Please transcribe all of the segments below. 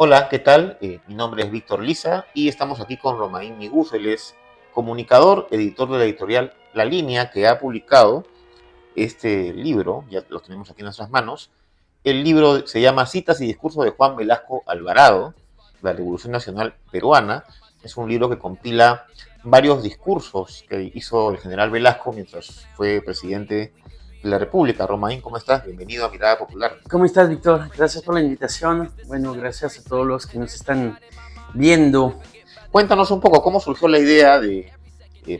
Hola, ¿qué tal? Mi nombre es Víctor Liza y estamos aquí con Romain Miguz. Él es comunicador, editor de la editorial La Línea, que ha publicado este libro, ya lo tenemos aquí en nuestras manos. El libro se llama Citas y discursos de Juan Velasco Alvarado, la Revolución Nacional Peruana. Es un libro que compila varios discursos que hizo el general Velasco mientras fue presidente de la República. Romain, ¿cómo estás? Bienvenido a Mirada Popular. ¿Cómo estás, Víctor? Gracias por la invitación. Bueno, gracias a todos los que nos están viendo. Cuéntanos un poco cómo surgió la idea de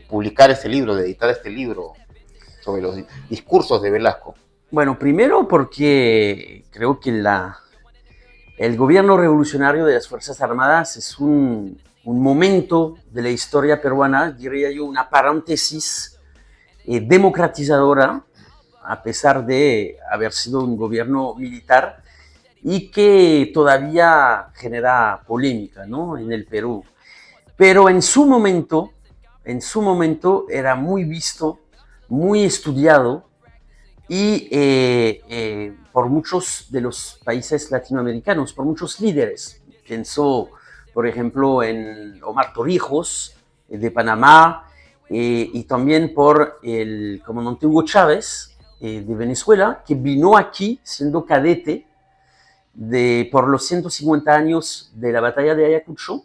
publicar este libro, de editar este libro sobre los discursos de Velasco. Bueno, primero porque creo que el gobierno revolucionario de las Fuerzas Armadas es un momento de la historia peruana, diría yo, una paréntesis democratizadora, a pesar de haber sido un gobierno militar y que todavía genera polémica, ¿no?, en el Perú. Pero en su momento era muy visto, muy estudiado y por muchos de los países latinoamericanos, por muchos líderes. Pienso, por ejemplo, en Omar Torrijos, de Panamá, y también por el comandante Hugo Chávez, de Venezuela, que vino aquí siendo cadete por los 150 años de la batalla de Ayacucho,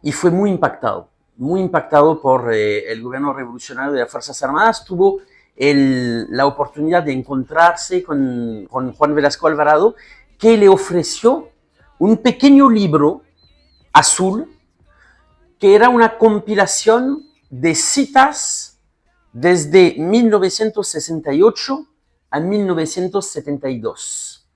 y fue muy impactado por el gobierno revolucionario de las Fuerzas Armadas. Tuvo la oportunidad de encontrarse con Juan Velasco Alvarado, que le ofreció un pequeño libro azul, que era una compilación de citas desde 1968 a 1972.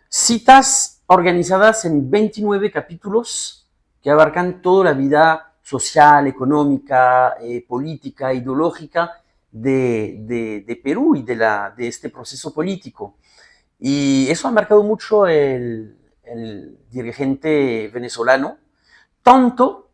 Citas organizadas en 29 capítulos que abarcan toda la vida social, económica, política, ideológica de Perú y de este proceso político. Y eso ha marcado mucho el dirigente venezolano, tanto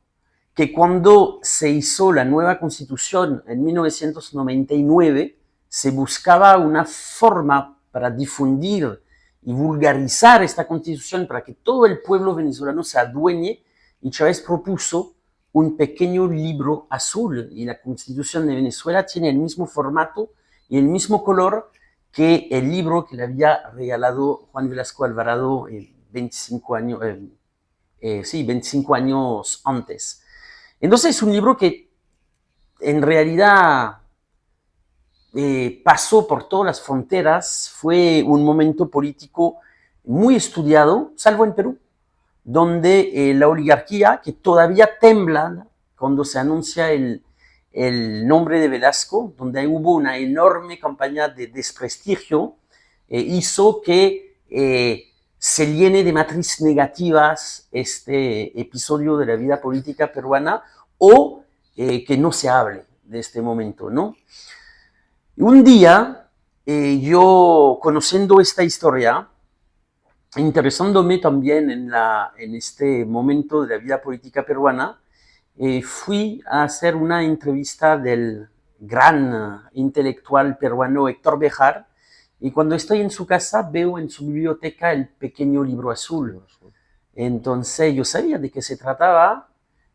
que cuando se hizo la nueva constitución en 1999, se buscaba una forma para difundir y vulgarizar esta constitución para que todo el pueblo venezolano se adueñe, y Chávez propuso un pequeño libro azul, y la Constitución de Venezuela tiene el mismo formato y el mismo color que el libro que le había regalado Juan Velasco Alvarado 25 años, 25 años antes. Entonces es un libro que en realidad pasó por todas las fronteras, fue un momento político muy estudiado, salvo en Perú, donde la oligarquía, que todavía tembla cuando se anuncia el nombre de Velasco, donde hubo una enorme campaña de desprestigio, hizo que se llene de matrices negativas este episodio de la vida política peruana, o que no se hable de este momento, ¿no? Un día, yo, conociendo esta historia, interesándome también en este momento de la vida política peruana, fui a hacer una entrevista del gran intelectual peruano Héctor Béjar, y cuando estoy en su casa veo en su biblioteca el pequeño libro azul. Entonces yo sabía de qué se trataba.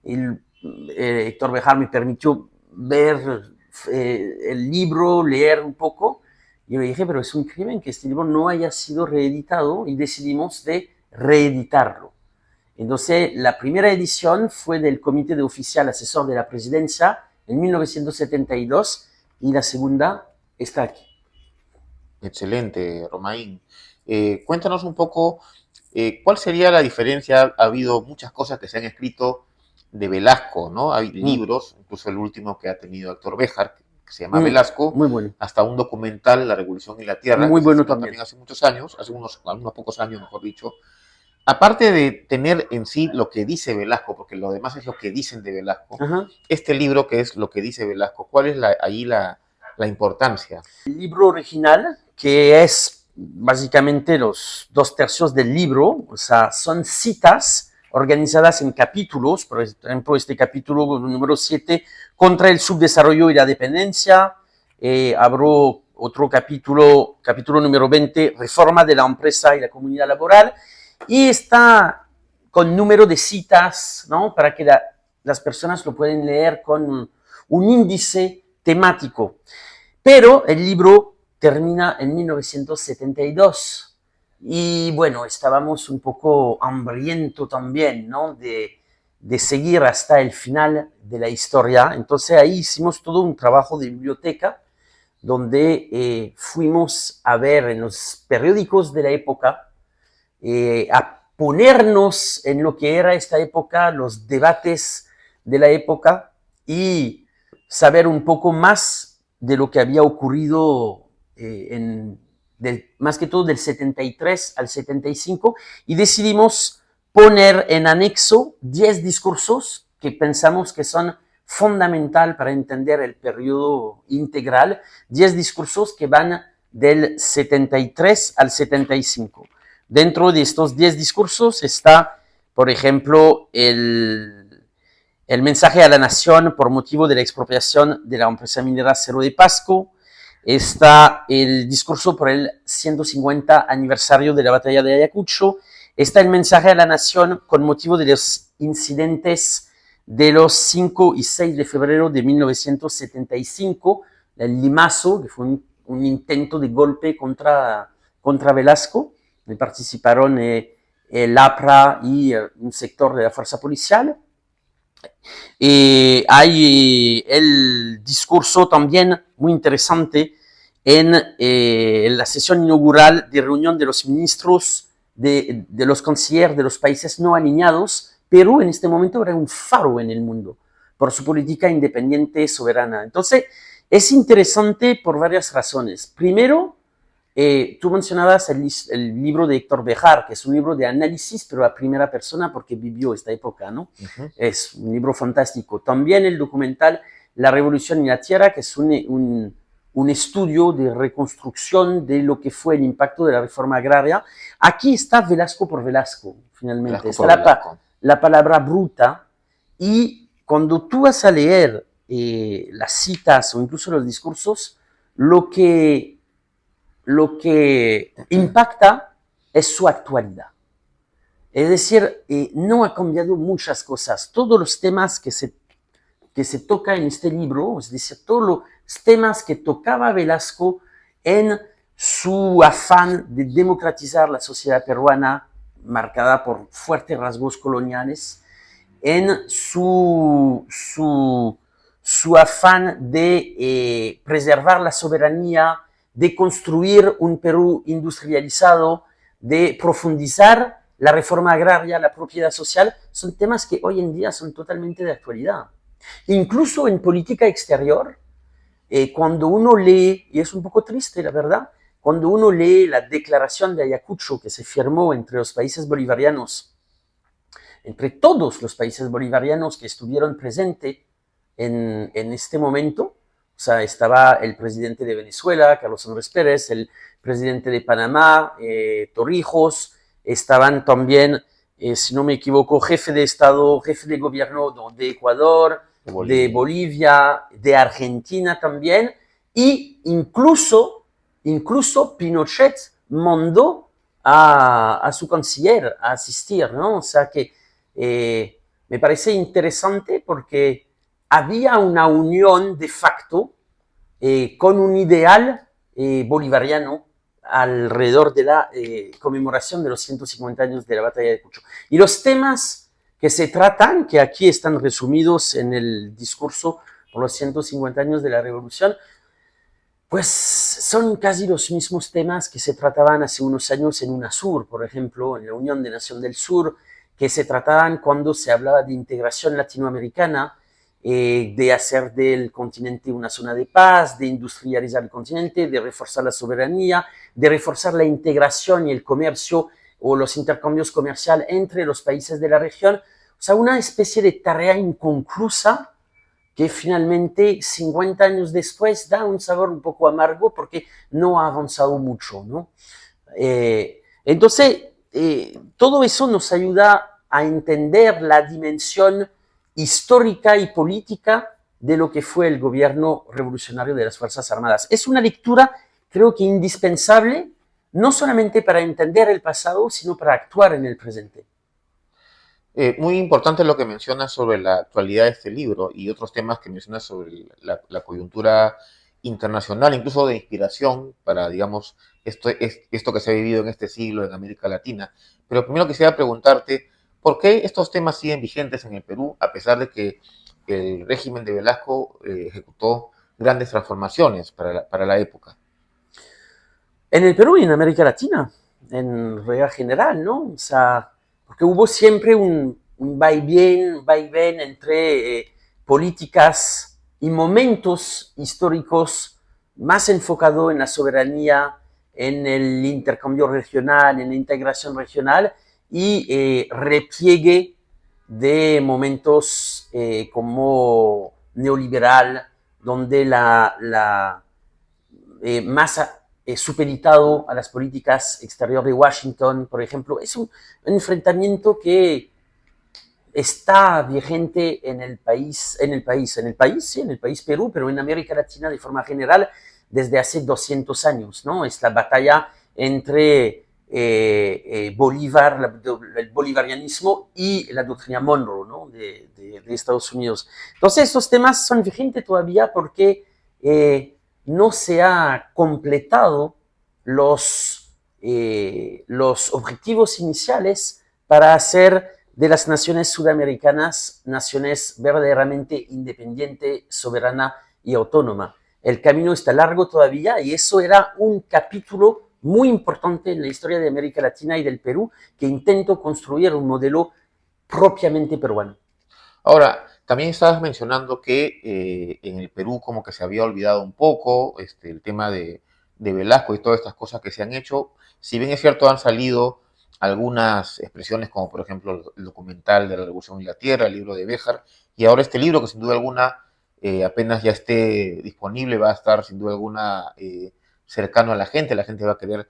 Héctor Béjar me permitió ver el libro, leer un poco. Y le dije, pero es un crimen que este libro no haya sido reeditado, y decidimos de reeditarlo. Entonces, la primera edición fue del Comité de Oficial Asesor de la Presidencia en 1972, y la segunda está aquí. Excelente, Romain. Cuéntanos un poco cuál sería la diferencia. Ha habido muchas cosas que se han escrito de Velasco, ¿no? Hay libros, incluso el último que ha tenido Héctor Béjar, que se llama Velasco, muy bueno, hasta un documental, La Revolución y la Tierra, muy que bueno se filmó también. hace muchos años, hace unos pocos años, mejor dicho. Aparte de tener en sí lo que dice Velasco, porque lo demás es lo que dicen de Velasco, Ajá. este libro que es lo que dice Velasco, ¿cuál es ahí la importancia? El libro original, que es básicamente los 2/3 del libro, o sea, son citas organizadas en capítulos. Por ejemplo, este capítulo número 7, contra el subdesarrollo y la dependencia. Abro otro capítulo número 20, reforma de la empresa y la comunidad laboral. y está con número de citas, ¿no? Para que las personas lo pueden leer con un índice temático. Pero el libro termina en 1972 y bueno, estábamos un poco hambrientos también, ¿no? De seguir hasta el final de la historia. Entonces ahí hicimos todo un trabajo de biblioteca donde fuimos a ver en los periódicos de la época, a ponernos en lo que era esta época, los debates de la época y saber un poco más de lo que había ocurrido más que todo del 73 al 75 y decidimos poner en anexo 10 discursos que pensamos que son fundamental para entender el periodo integral, 10 discursos que van del 73 al 75. Dentro de estos 10 discursos está, por ejemplo, el mensaje a la nación por motivo de la expropiación de la empresa minera Cerro de Pasco, está el discurso por el 150 aniversario de la batalla de Ayacucho, está el mensaje a la nación con motivo de los incidentes de los 5 y 6 de febrero de 1975, el Limazo, que fue un intento de golpe contra Velasco, participaron el APRA y un sector de la fuerza policial. Hay el discurso también muy interesante en la sesión inaugural de reunión de los ministros de los cancilleres de los países no alineados. Perú en este momento era un faro en el mundo por su política independiente soberana. Entonces, es interesante por varias razones. Primero, tú mencionabas el libro de Héctor Bejar, que es un libro de análisis, pero a primera persona porque vivió esta época, ¿no? Es un libro fantástico. También el documental La Revolución y la Tierra, que es un estudio de reconstrucción de lo que fue el impacto de la reforma agraria. Aquí está Velasco por Velasco, finalmente. Está la palabra bruta, y cuando tú vas a leer las citas o incluso los discursos, lo que impacta es su actualidad. Es decir, no ha cambiado muchas cosas. Todos los temas que se toca en este libro, es decir, todos los temas que tocaba Velasco en su afán de democratizar la sociedad peruana, marcada por fuertes rasgos coloniales, en su afán de preservar la soberanía, de construir un Perú industrializado, de profundizar la reforma agraria, la propiedad social, son temas que hoy en día son totalmente de actualidad. Incluso en política exterior, cuando uno lee, y es un poco triste la verdad, cuando uno lee la declaración de Ayacucho que se firmó entre los países bolivarianos, entre todos los países bolivarianos que estuvieron presentes en este momento, o sea, estaba el presidente de Venezuela, Carlos Andrés Pérez, el presidente de Panamá, Torrijos, estaban también, si no me equivoco, jefe de Estado, jefe de gobierno de Ecuador, de Bolivia, de Argentina también, y incluso Pinochet mandó a su canciller a asistir, ¿no? O sea que me parece interesante porque había una unión de facto con un ideal bolivariano alrededor de la conmemoración de los 150 años de la batalla de Ayacucho. Y los temas que se tratan, que aquí están resumidos en el discurso por los 150 años de la Revolución, pues son casi los mismos temas que se trataban hace unos años en UNASUR, por ejemplo, en la Unión de Nación del Sur, que se trataban cuando se hablaba de integración latinoamericana, de hacer del continente una zona de paz, de industrializar el continente, de reforzar la soberanía, de reforzar la integración y el comercio o los intercambios comerciales entre los países de la región. O sea, una especie de tarea inconclusa que finalmente 50 años después da un sabor un poco amargo porque no ha avanzado mucho, ¿no? Entonces, todo eso nos ayuda a entender la dimensión histórica y política de lo que fue el gobierno revolucionario de las Fuerzas Armadas. Es una lectura, creo que indispensable, no solamente para entender el pasado, sino para actuar en el presente. Muy importante lo que mencionas sobre la actualidad de este libro y otros temas que mencionas sobre la coyuntura internacional, incluso de inspiración para, digamos, esto que se ha vivido en este siglo en América Latina. Pero primero quisiera preguntarte, ¿por qué estos temas siguen vigentes en el Perú a pesar de que el régimen de Velasco ejecutó grandes transformaciones para la época? En el Perú y en América Latina, en regla general, ¿no? O sea, porque hubo siempre un vaivén entre políticas y momentos históricos más enfocado en la soberanía, en el intercambio regional, en la integración regional y repliegue de momentos como neoliberal, donde la más supeditado a las políticas exteriores de Washington, por ejemplo. Es un enfrentamiento que está vigente en el país, sí, en el país Perú, pero en América Latina de forma general desde hace 200 años, ¿no? Es la batalla entre Bolívar, el bolivarianismo y la doctrina Monroe, ¿no? de Estados Unidos. Entonces, estos temas son vigentes todavía porque no se ha completado los objetivos iniciales para hacer de las naciones sudamericanas naciones verdaderamente independiente, soberana y autónoma. El camino está largo todavía y eso era un capítulo muy importante en la historia de América Latina y del Perú que intentó construir un modelo propiamente peruano. Ahora, también estabas mencionando que en el Perú como que se había olvidado un poco el tema de Velasco y todas estas cosas que se han hecho. Si bien es cierto, han salido algunas expresiones como por ejemplo el documental de la Revolución y la Tierra, el libro de Béjar, y ahora este libro que sin duda alguna apenas ya esté disponible va a estar sin duda alguna cercano a la gente va a querer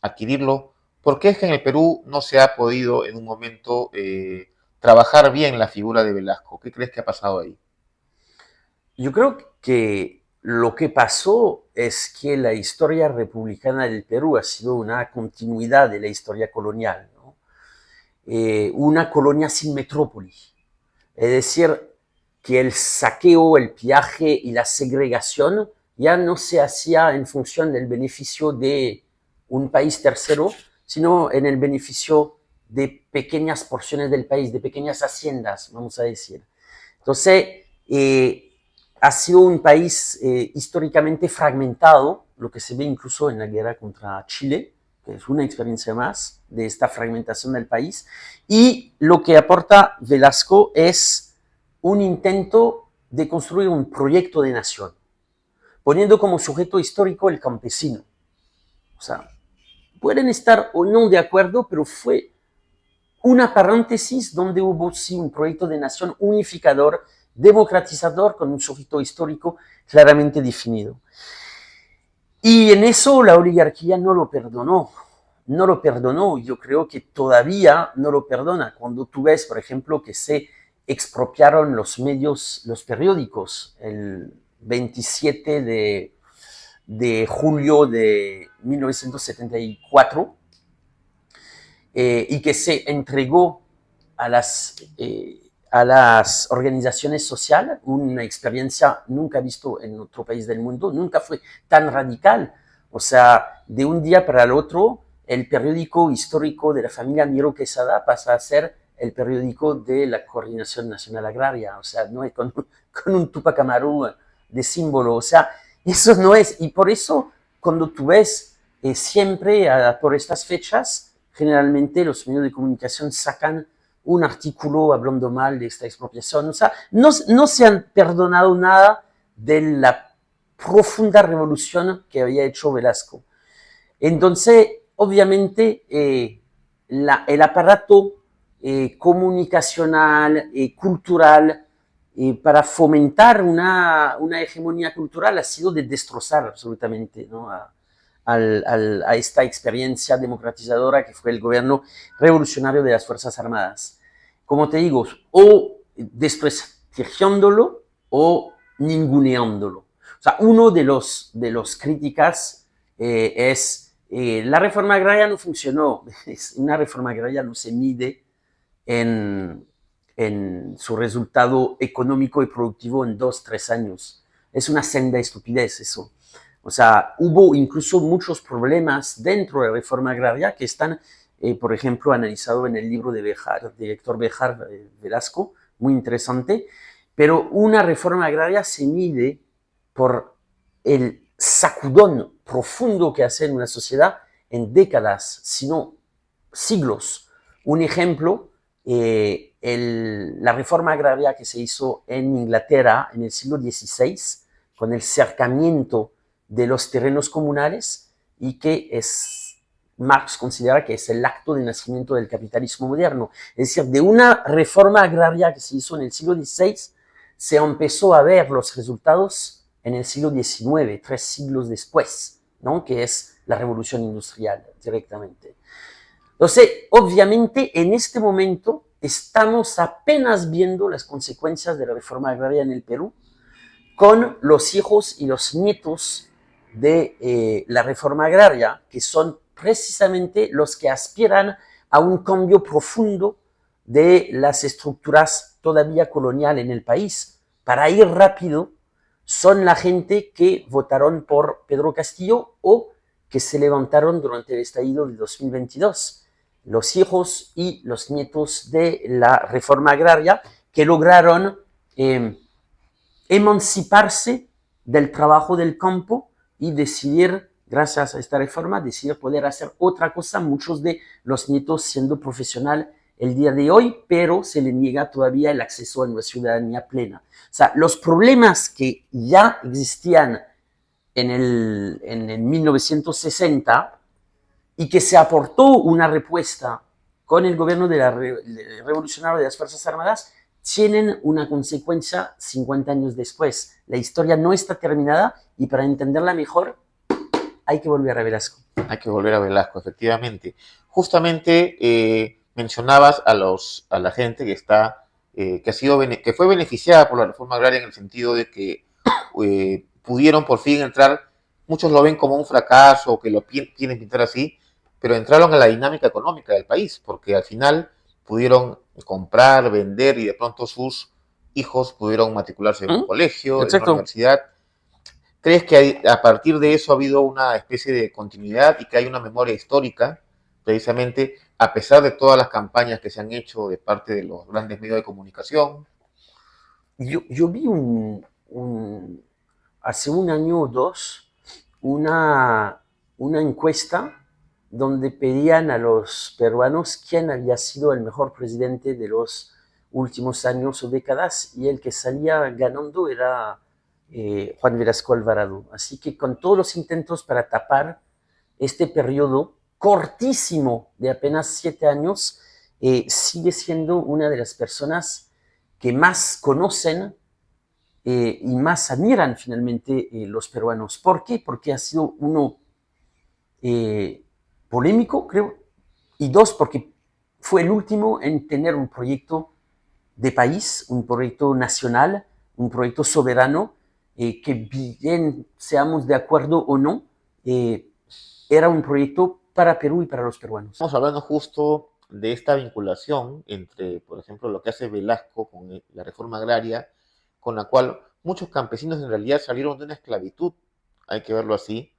adquirirlo. ¿Por qué es que en el Perú no se ha podido en un momento trabajar bien la figura de Velasco? ¿Qué crees que ha pasado ahí? Yo creo que lo que pasó es que la historia republicana del Perú ha sido una continuidad de la historia colonial, ¿no? Una colonia sin metrópoli. Es decir, que el saqueo, el pillaje y la segregación ya no se hacía en función del beneficio de un país tercero, sino en el beneficio de pequeñas porciones del país, de pequeñas haciendas, vamos a decir. Entonces, ha sido un país históricamente fragmentado, lo que se ve incluso en la guerra contra Chile, que es una experiencia más de esta fragmentación del país, y lo que aporta Velasco es un intento de construir un proyecto de nación, poniendo como sujeto histórico el campesino. O sea, pueden estar o no de acuerdo, pero fue una paréntesis donde hubo sí un proyecto de nación unificador, democratizador, con un sujeto histórico claramente definido. Y en eso la oligarquía no lo perdonó, yo creo que todavía no lo perdona. Cuando tú ves, por ejemplo, que se expropiaron los medios, los periódicos, el 27 de julio de 1974, y que se entregó a las organizaciones sociales, una experiencia nunca visto en otro país del mundo, nunca fue tan radical. O sea, de un día para el otro, el periódico histórico de la familia Miro Quesada pasa a ser el periódico de la Coordinación Nacional Agraria, o sea, no es con un Tupac Amaru de símbolo, o sea, eso no es, y por eso cuando tú ves siempre por estas fechas, generalmente los medios de comunicación sacan un artículo hablando mal de esta expropiación. O sea, no se han perdonado nada de la profunda revolución que había hecho Velasco. Entonces, obviamente, el aparato comunicacional, cultural, para fomentar una hegemonía cultural ha sido de destrozar absolutamente, ¿no? A esta experiencia democratizadora que fue el gobierno revolucionario de las Fuerzas Armadas. Como te digo, o desprestigiándolo o ninguneándolo. O sea, uno de los críticas es La reforma agraria no funcionó. Una reforma agraria no se mide en su resultado económico y productivo en 2, 3 años. Es una senda estupidez eso. O sea, hubo incluso muchos problemas dentro de la reforma agraria que están, por ejemplo, analizados en el libro de Héctor Béjar Velasco, muy interesante, pero una reforma agraria se mide por el sacudón profundo que hace en una sociedad en décadas, sino siglos. Un ejemplo, la reforma agraria que se hizo en Inglaterra en el siglo XVI, con el cercamiento de los terrenos comunales y que Marx considera que es el acto de nacimiento del capitalismo moderno. Es decir, de una reforma agraria que se hizo en el siglo XVI, se empezó a ver los resultados en el siglo XIX, 3 siglos después, ¿no? Que es la revolución industrial directamente. Entonces, obviamente, en este momento estamos apenas viendo las consecuencias de la reforma agraria en el Perú, con los hijos y los nietos de la reforma agraria, que son precisamente los que aspiran a un cambio profundo de las estructuras todavía coloniales en el país. Para ir rápido, son la gente que votaron por Pedro Castillo o que se levantaron durante el estallido de 2022. Los hijos y los nietos de la reforma agraria que lograron emanciparse del trabajo del campo y decidir, gracias a esta reforma, decidir poder hacer otra cosa, muchos de los nietos siendo profesional el día de hoy, pero se le niega todavía el acceso a una ciudadanía plena. O sea, los problemas que ya existían en el 1960 y que se aportó una respuesta con el gobierno de la revolucionario de las Fuerzas Armadas, tienen una consecuencia 50 años después. La historia no está terminada y para entenderla mejor hay que volver a Velasco. Hay que volver a Velasco, efectivamente. Justamente mencionabas a la gente que fue beneficiada por la reforma agraria en el sentido de que pudieron por fin entrar. Muchos lo ven como un fracaso, que lo quieren pintar así, pero entraron a la dinámica económica del país, porque al final pudieron comprar, vender y de pronto sus hijos pudieron matricularse en un colegio, en una universidad. ¿Crees que a partir de eso ha habido una especie de continuidad y que hay una memoria histórica, precisamente a pesar de todas las campañas que se han hecho de parte de los grandes medios de comunicación? Yo vi hace un año o dos una encuesta donde pedían a los peruanos quién había sido el mejor presidente de los últimos años o décadas, y el que salía ganando era Juan Velasco Alvarado. Así que con todos los intentos para tapar este periodo cortísimo de apenas 7 años, sigue siendo una de las personas que más conocen y más admiran finalmente los peruanos. ¿Por qué? Porque ha sido uno polémico, creo, y dos, porque fue el último en tener un proyecto de país, un proyecto nacional, un proyecto soberano, que bien seamos de acuerdo o no, era un proyecto para Perú y para los peruanos. Estamos hablando justo de esta vinculación entre, por ejemplo, lo que hace Velasco con la reforma agraria, con la cual muchos campesinos en realidad salieron de una esclavitud, hay que verlo así,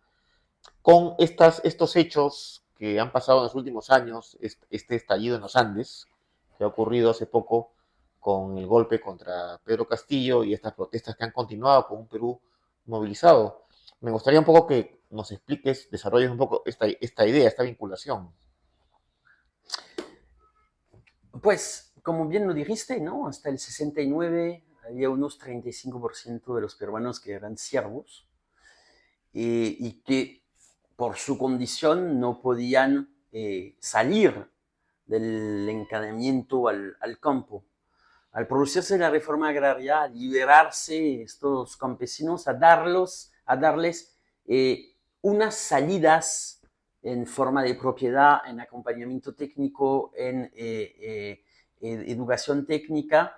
con estos hechos que han pasado en los últimos años, este estallido en los Andes, que ha ocurrido hace poco con el golpe contra Pedro Castillo y estas protestas que han continuado con un Perú movilizado. Me gustaría un poco que nos expliques, desarrolles un poco esta idea, esta vinculación. Pues, como bien lo dijiste, ¿no? Hasta el 69 había unos 35% de los peruanos que eran siervos y que por su condición no podían salir del encadenamiento al campo. Al producirse la reforma agraria, a liberarse estos campesinos, a darles unas salidas en forma de propiedad, en acompañamiento técnico, en educación técnica.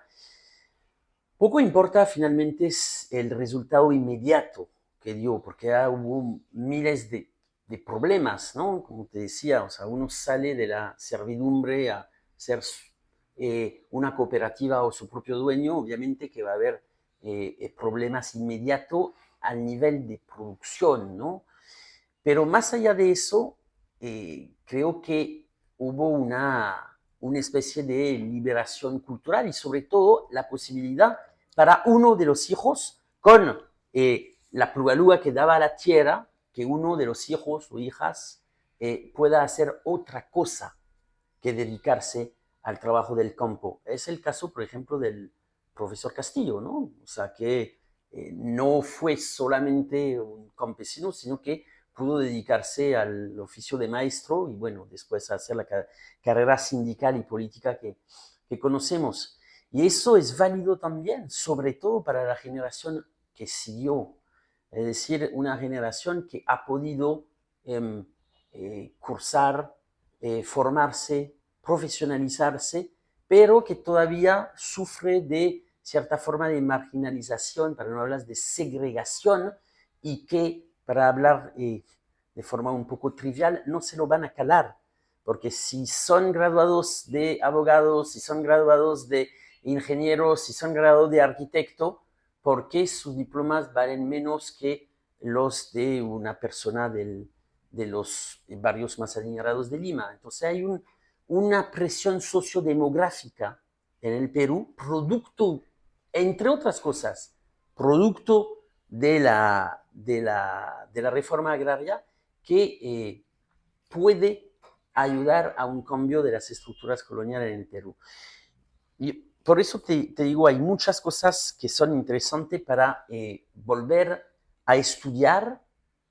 Poco importa finalmente el resultado inmediato que dio, porque hubo miles de de problemas, ¿no? Como te decía, o sea, uno sale de la servidumbre a ser una cooperativa o su propio dueño, obviamente que va a haber problemas inmediatos al nivel de producción, ¿no? Pero más allá de eso, creo que hubo una especie de liberación cultural y sobre todo la posibilidad para uno de los hijos, con la pluralidad que daba la tierra, que uno de los hijos o hijas pueda hacer otra cosa que dedicarse al trabajo del campo. Es el caso, por ejemplo, del profesor Castillo, ¿no? O sea, que no fue solamente un campesino, sino que pudo dedicarse al oficio de maestro y, bueno, después hacer la carrera sindical y política que conocemos. Y eso es válido también, sobre todo para la generación que siguió, es decir, una generación que ha podido cursar, formarse, profesionalizarse, pero que todavía sufre de cierta forma de marginalización, para no hablar de segregación, y que, para hablar de forma un poco trivial, no se lo van a calar, porque si son graduados de abogados, si son graduados de ingenieros, si son graduados de arquitecto, ¿por qué sus diplomas valen menos que los de una persona de los barrios más adinerados de Lima? Entonces hay una presión sociodemográfica en el Perú, producto, entre otras cosas, producto de la reforma agraria, que puede ayudar a un cambio de las estructuras coloniales en el Perú. Y por eso te digo, hay muchas cosas que son interesantes para volver a estudiar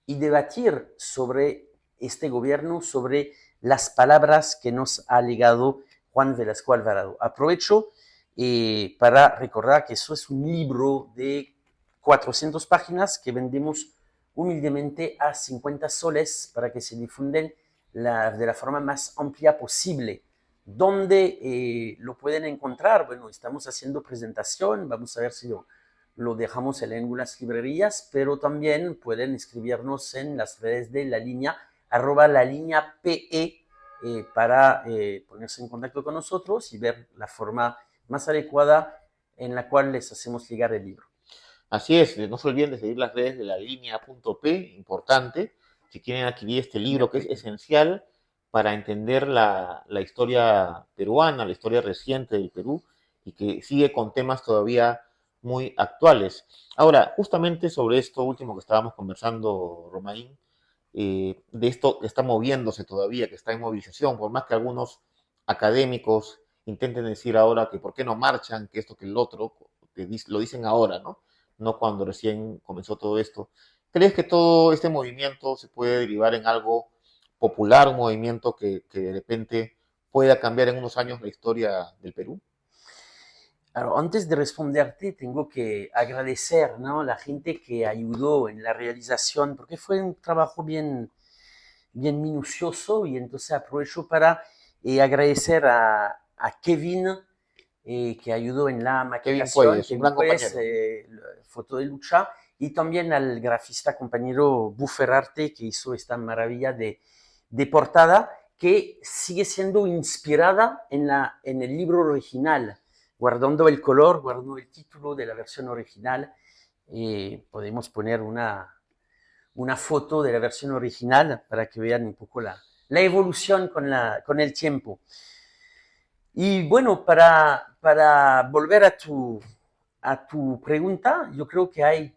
y debatir sobre este gobierno, sobre las palabras que nos ha legado Juan Velasco Alvarado. Aprovecho para recordar que eso es un libro de 400 páginas que vendemos humildemente a 50 soles para que se difunden de la forma más amplia posible. ¿Dónde lo pueden encontrar? Bueno, estamos haciendo presentación, vamos a ver si lo dejamos en algunas librerías, pero también pueden escribirnos en las redes de La Línea, @LaLíneaPE, para ponerse en contacto con nosotros y ver la forma más adecuada en la cual les hacemos llegar el libro. Así es, no se olviden de seguir las redes de la línea.p, importante, si quieren adquirir este libro que es esencial para entender la historia peruana, la historia reciente del Perú y que sigue con temas todavía muy actuales. Ahora, justamente sobre esto último que estábamos conversando, Romain, de esto que está moviéndose todavía, que está en movilización, por más que algunos académicos intenten decir ahora que por qué no marchan, que esto, que el otro, que lo dicen ahora, ¿no? No cuando recién comenzó todo esto. ¿Crees que todo este movimiento se puede derivar en algo popular, un movimiento que de repente pueda cambiar en unos años la historia del Perú? Claro, antes de responderte, tengo que agradecer, ¿no?, a la gente que ayudó en la realización, porque fue un trabajo bien minucioso, y entonces aprovecho para agradecer a Kevin, que ayudó en la Kevin maquetación, Puelles, un Kevin gran pues, compañero. foto de lucha, y también al grafista compañero Buferarte, que hizo esta maravilla de portada, que sigue siendo inspirada en el libro original, guardando el color, guardando el título de la versión original. Podemos poner una foto de la versión original para que vean un poco la evolución con el tiempo. Y bueno, para volver a tu pregunta, yo creo que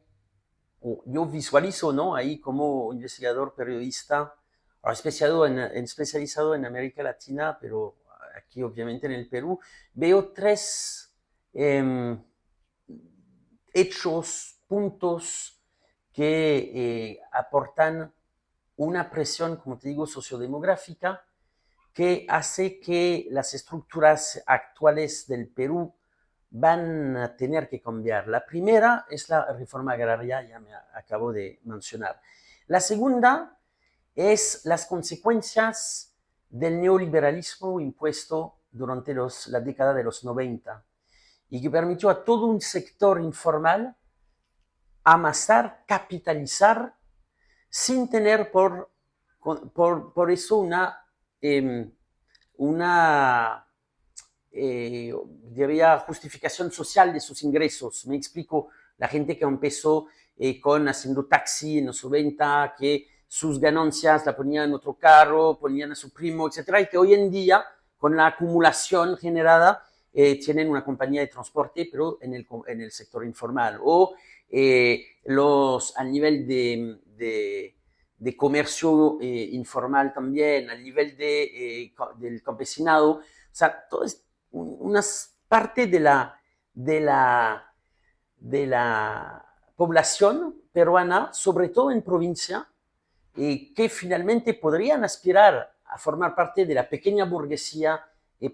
yo visualizo, ¿no?, ahí como investigador, periodista, especializado en América Latina, pero aquí obviamente en el Perú, veo tres hechos, puntos que aportan una presión, como te digo, sociodemográfica, que hace que las estructuras actuales del Perú van a tener que cambiar. La primera es la reforma agraria, ya me acabo de mencionar. La segunda es las consecuencias del neoliberalismo impuesto durante la década de los 90 y que permitió a todo un sector informal amasar, capitalizar, sin tener por por eso una diría, justificación social de sus ingresos. Me explico, la gente que empezó con haciendo taxi en los 90, que sus ganancias la ponían en otro carro, ponían a su primo, etcétera, y que hoy en día, con la acumulación generada, tienen una compañía de transporte, pero en el sector informal. O a nivel de comercio informal también, a nivel del campesinado. O sea, todo es una parte de la población peruana, sobre todo en provincia, que finalmente podrían aspirar a formar parte de la pequeña burguesía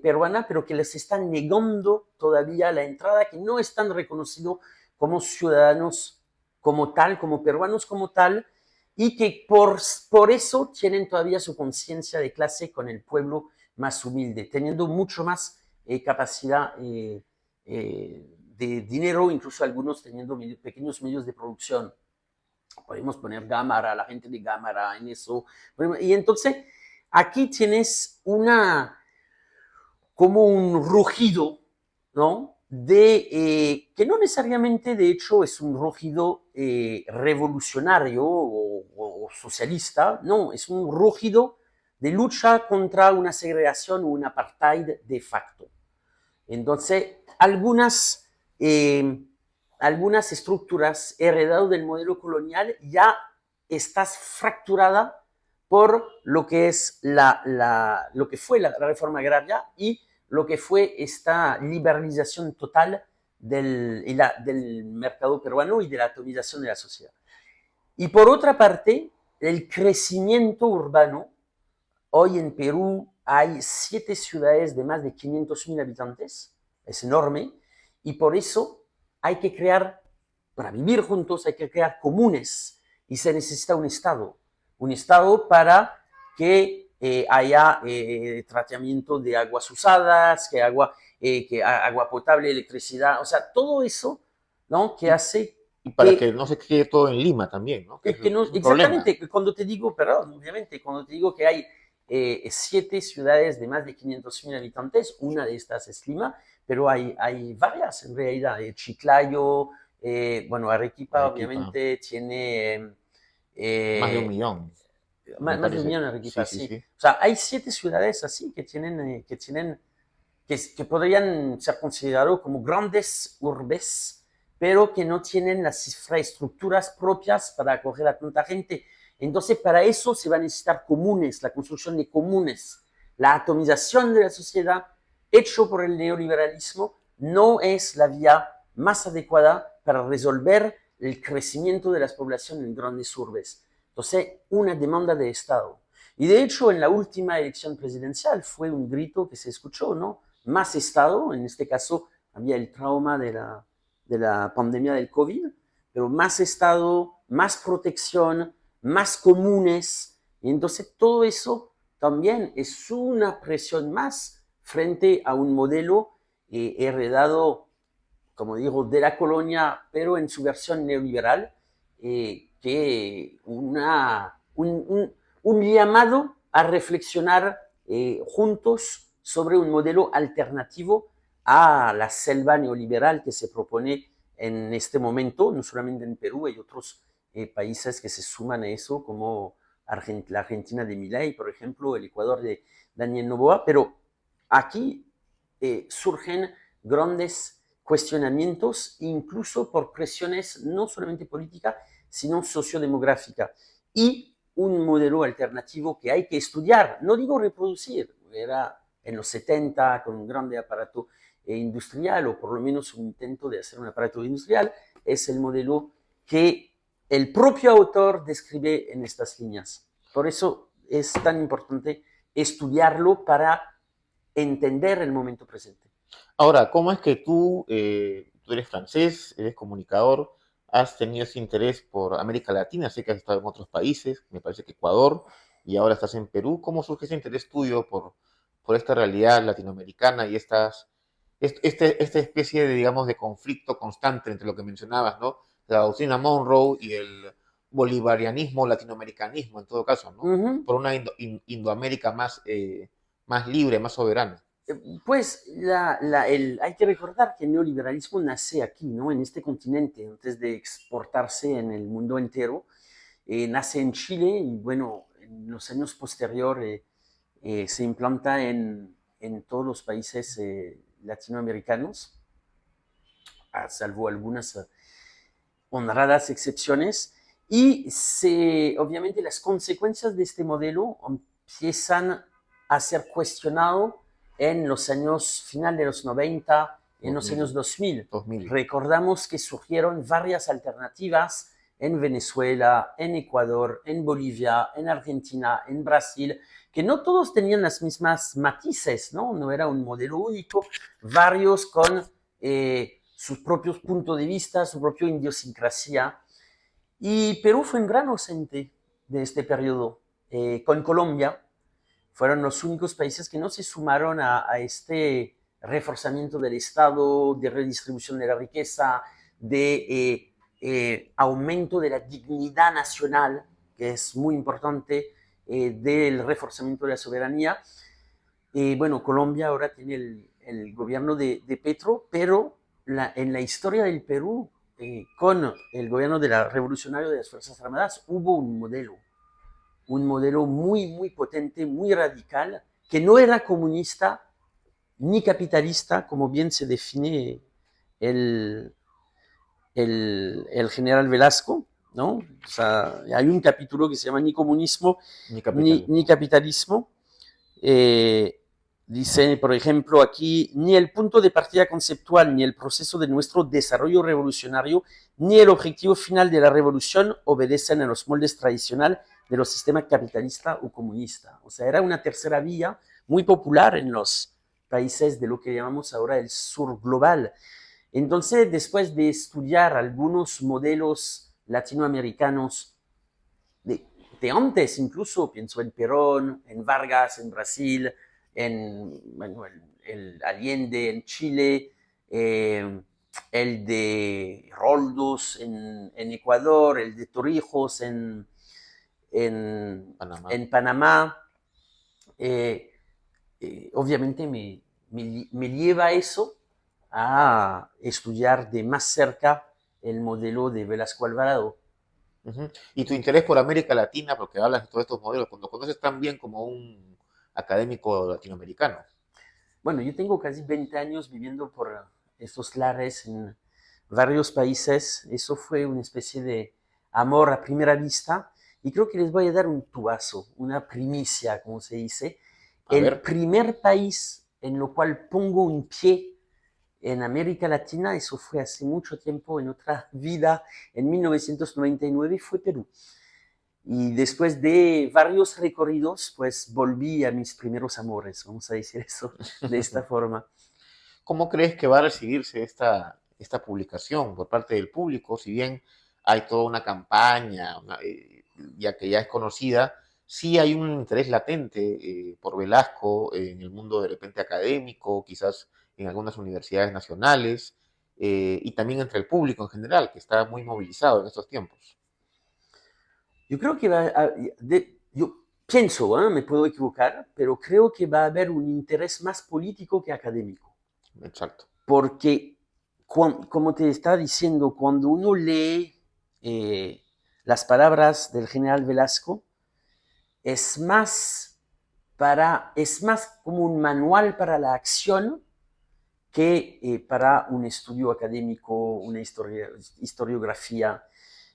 peruana, pero que les están negando todavía la entrada, que no están reconocidos como ciudadanos como tal, como peruanos como tal, y que por eso tienen todavía su conciencia de clase con el pueblo más humilde, teniendo mucho más capacidad de dinero, incluso algunos teniendo pequeños medios de producción. Podemos poner Gámara, la gente de Gámara en eso. Y entonces aquí tienes como un rugido, ¿no? Que no necesariamente, de hecho, es un rugido revolucionario o socialista, no, es un rugido de lucha contra una segregación o un apartheid de facto. Entonces, algunas estructuras heredadas del modelo colonial ya estás fracturada por lo que es lo que fue la reforma agraria y lo que fue esta liberalización total del mercado peruano y de la atomización de la sociedad. Y por otra parte, el crecimiento urbano. Hoy en Perú hay 7 ciudades de más de 500.000 habitantes, es enorme, y por eso hay que crear, para vivir juntos, hay que crear comunes, y se necesita un Estado para que haya tratamiento de aguas usadas, que agua potable, electricidad, o sea, todo eso, ¿no? Que hace y para que no se quede todo en Lima también, ¿no? Que no, es un problema. exactamente, cuando te digo, perdón, obviamente, cuando te digo que hay 7 ciudades de más de 500.000 habitantes, una de estas es Lima, pero hay varias en realidad. Chiclayo, bueno, Arequipa Arequipa, obviamente tiene más de un eh, millón, me más de un parece. millón Sí, Arequipa, sí, sí. sí. O sea, hay 7 ciudades así que podrían ser considerados como grandes urbes, pero que no tienen las infraestructuras propias para acoger a tanta gente. Entonces, para eso se va a necesitar comunes, la construcción de comunes. La atomización de la sociedad, hecho por el neoliberalismo, no es la vía más adecuada para resolver el crecimiento de las poblaciones en grandes urbes. Entonces, una demanda de Estado. Y de hecho, en la última elección presidencial fue un grito que se escuchó, ¿no? Más Estado, en este caso había el trauma de la pandemia del COVID, pero más Estado, más protección, más comunes, y entonces todo eso también es una presión más frente a un modelo heredado, como digo, de la colonia, pero en su versión neoliberal, que un llamado a reflexionar juntos sobre un modelo alternativo a la selva neoliberal que se propone en este momento, no solamente en Perú, hay otros países que se suman a eso, como la Argentina de Milei, por ejemplo, el Ecuador de Daniel Noboa, pero aquí surgen grandes cuestionamientos, incluso por presiones no solamente políticas, sino sociodemográficas. Y un modelo alternativo que hay que estudiar, no digo reproducir, era en los 70 con un grande aparato industrial, o por lo menos un intento de hacer un aparato industrial, es el modelo que el propio autor describe en estas líneas. Por eso es tan importante estudiarlo para entender el momento presente. Ahora, ¿cómo es que tú eres francés, eres comunicador, has tenido ese interés por América Latina? Sé que has estado en otros países, me parece que Ecuador, y ahora estás en Perú. ¿Cómo surge ese interés tuyo por esta realidad latinoamericana y esta especie de, digamos, de conflicto constante entre lo que mencionabas, ¿no? La doctrina Monroe y bolivarianismo, latinoamericanismo en todo caso, ¿no? Ujú. Por una Indoamérica más, más libre, más soberana. Pues hay que recordar que el neoliberalismo nace aquí, ¿no? En este continente, antes de exportarse en el mundo entero. Nace en Chile y bueno, en los años posteriores se implanta en todos los países latinoamericanos, a salvo algunas honradas excepciones. Y obviamente las consecuencias de este modelo empiezan a ser cuestionado en los años final de los 90, en los años 2000. 2000. Recordamos que surgieron varias alternativas en Venezuela, en Ecuador, en Bolivia, en Argentina, en Brasil, que no todos tenían las mismas matices, ¿no? No era un modelo único, varios con sus propios puntos de vista, su propia idiosincrasia. Y Perú fue un gran ausente de este periodo. Con Colombia fueron los únicos países que no se sumaron a este reforzamiento del Estado, de redistribución de la riqueza, de aumento de la dignidad nacional, que es muy importante, del reforzamiento de la soberanía. Bueno, Colombia ahora tiene el gobierno de Petro, pero en la historia del Perú, con el gobierno de la revolucionario de las Fuerzas Armadas, hubo un modelo muy, muy potente, muy radical, que no era comunista ni capitalista, como bien se define el, el general Velasco, ¿no? O sea, hay un capítulo que se llama Ni comunismo ni capitalismo. Dice, por ejemplo, aquí, ni el punto de partida conceptual, ni el proceso de nuestro desarrollo revolucionario, ni el objetivo final de la revolución obedecen a los moldes tradicionales de los sistemas capitalista o comunista. O sea, era una tercera vía muy popular en los países de lo que llamamos ahora el sur global. Entonces, después de estudiar algunos modelos latinoamericanos de antes, incluso pienso en Perón, en Vargas, en Brasil, en bueno, el Allende en Chile, el de Roldós en Ecuador, el de Torrijos en Panamá. Obviamente me lleva eso a estudiar de más cerca el modelo de Velasco Alvarado. Y tu interés por América Latina, porque hablas de todos estos modelos, cuando conoces tan bien como un académico latinoamericano. Bueno, yo tengo casi 20 años viviendo por estos lares en varios países. Eso fue una especie de amor a primera vista. Y creo que les voy a dar un tubazo, una primicia, como se dice. El primer país en lo cual pongo un pie en América Latina, eso fue hace mucho tiempo, en otra vida, en 1999, fue Perú. Y después de varios recorridos, pues volví a mis primeros amores, vamos a decir eso de esta forma. ¿Cómo crees que va a recibirse esta publicación por parte del público? Si bien hay toda una campaña, ya que ya es conocida, sí hay un interés latente por Velasco en el mundo de repente académico, quizás en algunas universidades nacionales, y también entre el público en general, que está muy movilizado en estos tiempos. Yo creo que yo pienso, me puedo equivocar, pero creo que va a haber un interés más político que académico. Exacto. Porque, como te estaba diciendo, cuando uno lee las palabras del general Velasco, es más como un manual para la acción que para un estudio académico, una historiografía.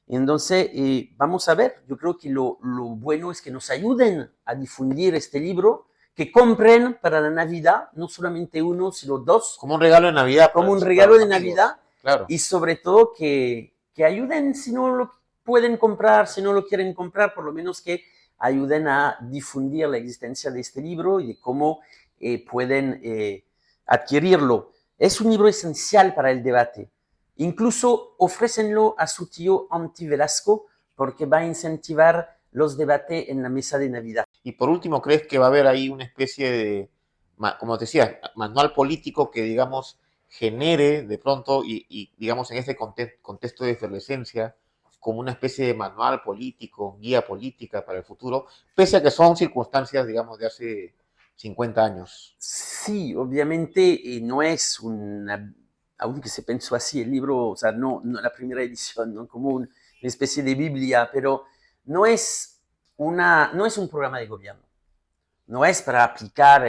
Entonces, vamos a ver, yo creo que lo bueno es que nos ayuden a difundir este libro, que compren para la Navidad, no solamente uno, sino dos. Como un regalo de Navidad. Como un regalo de Navidad. Claro. Y sobre todo que ayuden si no lo pueden comprar, si no lo quieren comprar, por lo menos que ayuden a difundir la existencia de este libro y de cómo pueden adquirirlo. Es un libro esencial para el debate. Incluso ofrécenlo a su tío anti-Velasco porque va a incentivar los debates en la mesa de Navidad. Y por último, ¿crees que va a haber ahí una especie de, como te decía, manual político que, digamos, genere de pronto y digamos, en este contexto de efervescencia, como una especie de manual político, guía política para el futuro, pese a que son circunstancias, digamos, de hace 50 años. Sí, obviamente no es una, aunque se pensó así el libro, o sea, no la primera edición, ¿no? Como una especie de Biblia, pero no es un programa de gobierno, no es para aplicar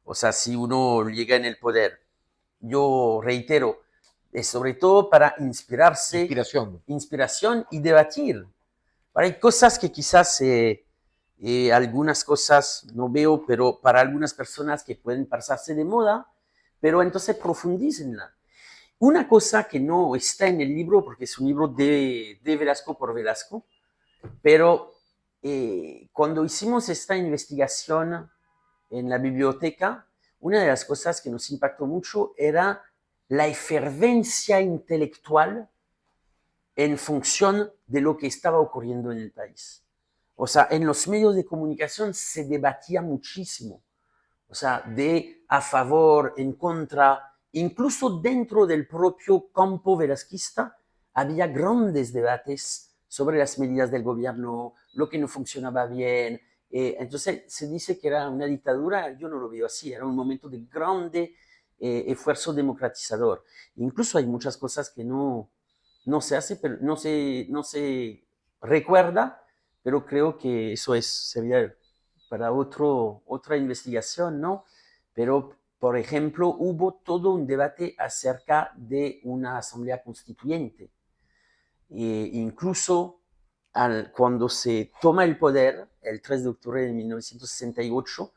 o sea, si uno llega en el poder. Yo reitero, es sobre todo para inspirarse, Inspiración. inspiración y debatir. Hay cosas que quizás algunas cosas no veo, pero para algunas personas que pueden pasarse de moda, pero entonces profundícenla. Una cosa que no está en el libro, porque es un libro de Velasco por Velasco, pero cuando hicimos esta investigación en la biblioteca, una de las cosas que nos impactó mucho era la efervencia intelectual en función de lo que estaba ocurriendo en el país. O sea, en los medios de comunicación se debatía muchísimo. O sea, de a favor, en contra, incluso dentro del propio campo velasquista había grandes debates sobre las medidas del gobierno, lo que no funcionaba bien. Entonces se dice que era una dictadura, yo no lo veo así, era un momento de grande esfuerzo democratizador. Incluso hay muchas cosas que no se hace, pero no se recuerda, pero creo que eso sería para otra investigación, ¿no? Pero, por ejemplo, hubo todo un debate acerca de una asamblea constituyente. Incluso cuando se toma el poder, el 3 de octubre de 1968,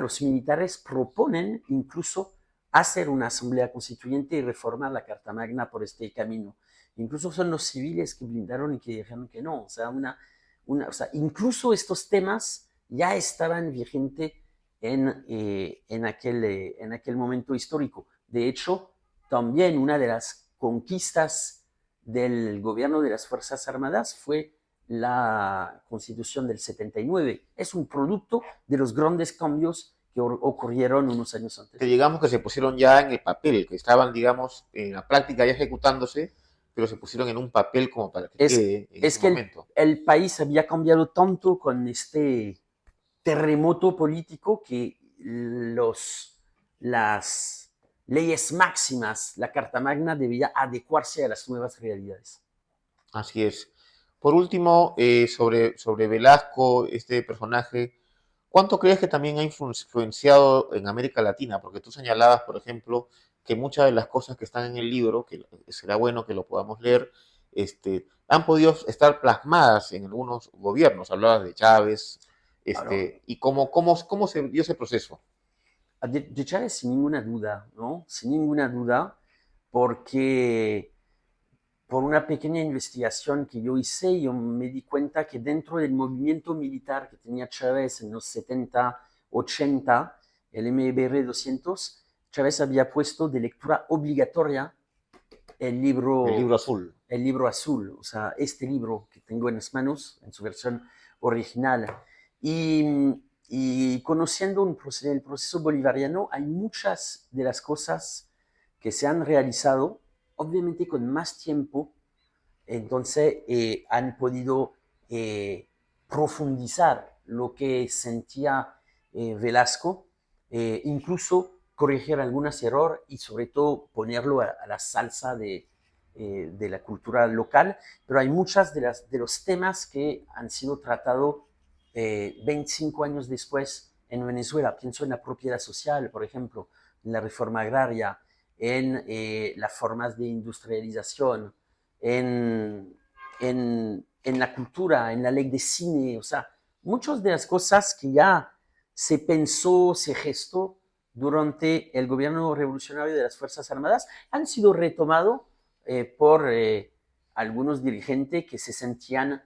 los militares proponen incluso hacer una asamblea constituyente y reformar la Carta Magna por este camino. Incluso son los civiles que blindaron y que dijeron que no. O sea, o sea, incluso estos temas ya estaban vigentes en aquel momento histórico. De hecho, también una de las conquistas del gobierno de las Fuerzas Armadas fue la Constitución del 79. Es un producto de los grandes cambios que ocurrieron unos años antes. Que digamos que se pusieron ya en el papel, que estaban, digamos, en la práctica ya ejecutándose, pero se pusieron en un papel como para que quede en ese que momento. el país había cambiado tanto con este terremoto político que las leyes máximas, la Carta Magna debía adecuarse a las nuevas realidades. Así es. Por último, sobre Velasco, este personaje, ¿cuánto crees que también ha influenciado en América Latina? Porque tú señalabas, por ejemplo, que muchas de las cosas que están en el libro, que será bueno que lo podamos leer, han podido estar plasmadas en algunos gobiernos. Hablabas de Chávez, y cómo se dio ese proceso. De Chávez sin ninguna duda, ¿no? Sin ninguna duda, porque por una pequeña investigación que yo hice, yo me di cuenta que dentro del movimiento militar que tenía Chávez en los 70, 80, el MBR 200, Chávez había puesto de lectura obligatoria el El libro, libro azul. el libro azul, o sea, este libro que tengo en las manos, en su versión original. Y conociendo el proceso bolivariano, hay muchas de las cosas que se han realizado, obviamente con más tiempo, entonces han podido profundizar lo que sentía Velasco, incluso corregir algunos errores y sobre todo ponerlo a la salsa de la cultura local, pero hay muchas de los temas que han sido tratados 25 años después en Venezuela. Pienso en la propiedad social, por ejemplo, en la reforma agraria, en las formas de industrialización, en la cultura, en la ley de cine, o sea, muchas de las cosas que ya se pensó, se gestó durante el gobierno revolucionario de las Fuerzas Armadas han sido retomados por algunos dirigentes que se sentían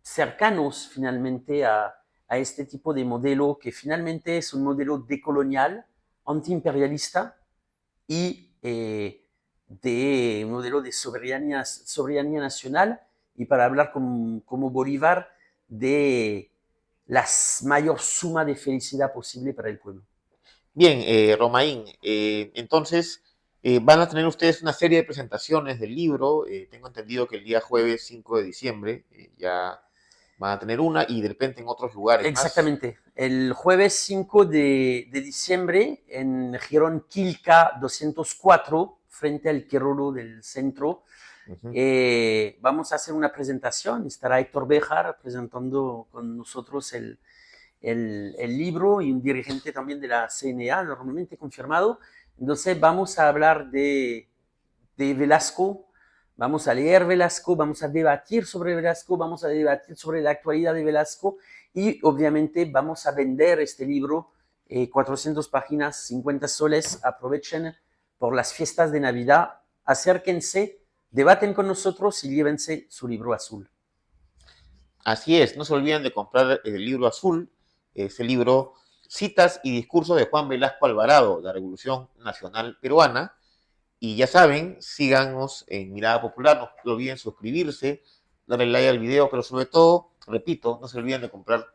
cercanos finalmente a este tipo de modelo que finalmente es un modelo decolonial, antiimperialista y de un modelo de soberanía nacional y para hablar como Bolívar de la mayor suma de felicidad posible para el pueblo. Bien, Romain, entonces Van a tener ustedes una serie de presentaciones del libro. Tengo entendido que el día jueves 5 de diciembre ya van a tener una y de repente en otros lugares más. Exactamente. El jueves 5 de diciembre en Girón Quilca 204, frente al Quirolo del centro, Ujú. vamos a hacer una presentación. Estará Héctor Béjar presentando con nosotros el libro y un dirigente también de la CNA, normalmente confirmado. Entonces vamos a hablar de Velasco, vamos a leer Velasco, vamos a debatir sobre Velasco, vamos a debatir sobre la actualidad de Velasco y obviamente vamos a vender este libro, 400 páginas, 50 soles, aprovechen por las fiestas de Navidad, acérquense, debaten con nosotros y llévense su libro azul. Así es, no se olviden de comprar el libro azul, ese libro Citas y Discursos de Juan Velasco Alvarado, la Revolución Nacional Peruana. Y ya saben, síganos en Mirada Popular, no olviden suscribirse, darle like al video, pero sobre todo, repito, no se olviden de comprar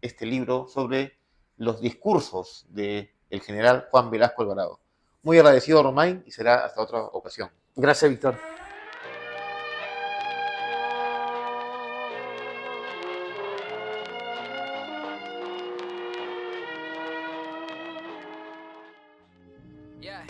este libro sobre los discursos del general Juan Velasco Alvarado. Muy agradecido, Romain, y será hasta otra ocasión. Gracias, Víctor. Yeah.